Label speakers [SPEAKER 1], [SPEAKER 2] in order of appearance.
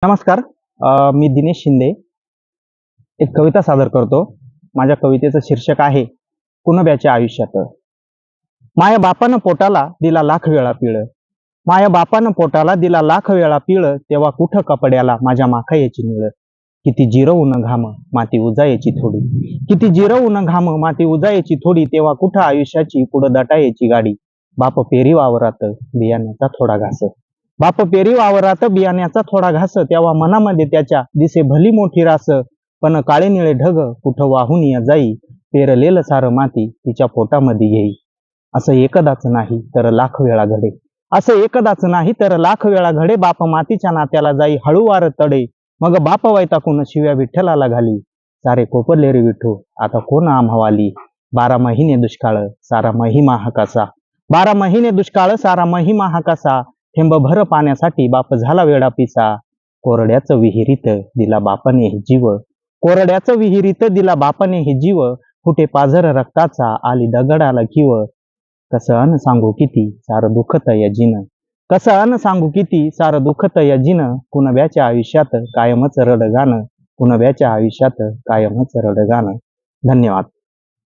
[SPEAKER 1] नमस्कार. मी दिनेश शिंदे एक कविता सादर करतो. माझ्या कवितेचं शीर्षक आहे कुणब्याच्या आयुष्यात. माया बापानं पोटाला दिला लाख वेळा पिळ, माया बापानं पोटाला दिला लाख वेळा पिळ, तेव्हा कुठं कपड्याला माझ्या माखयाची निळ. किती जिरवून घाम माती उजायची थोडी, किती जिरवून घाम माती उजायची थोडी, तेव्हा कुठं आयुष्याची पुढं दटायची गाडी. बाप पेरी वावरात बियाण्याचा थोडा घास, बाप पेरी वावरात बियाण्याचा थोडा घास, तेव्हा मनामध्ये त्याच्या दिसे भली मोठी रास. पण काळे निळे ढग कुठं वाहून या जाई, पेरलेलं सारं माती तिच्या पोटामध्ये येई. असं एकदाच नाही तर लाख वेळा घडे, असं एकदाच नाही तर लाख वेळा घडे. बाप मातीच्या नात्याला जाई हळूवार तडे, मग बाप वैताकून शिव्या विठ्ठलाला घाली. सारे कोपरले रे विठू आता कोण आम्हावाली, 12 महिने दुष्काळ सारा महिमा हा कसा, 12 महिने दुष्काळ सारा महिमा हा कसा. थेंब भर पाण्यासाठी बाप झाला वेडा पिसा, कोरड्याचं विहिरीत दिला बापाने हे जीव, कोरड्याचं विहिरीत दिला बापाने हे जीव. फुटे पाझर रक्ताचा आली दगडाला कीव, कसं अन सांगू किती सारं दुखत या जिन, कसं अन सांगू किती सारं दुखत या जिन. कुणब्याच्या आयुष्यात कायमच रडगाणं, कुणब्याच्या आयुष्यात कायमच रडगाणं. धन्यवाद.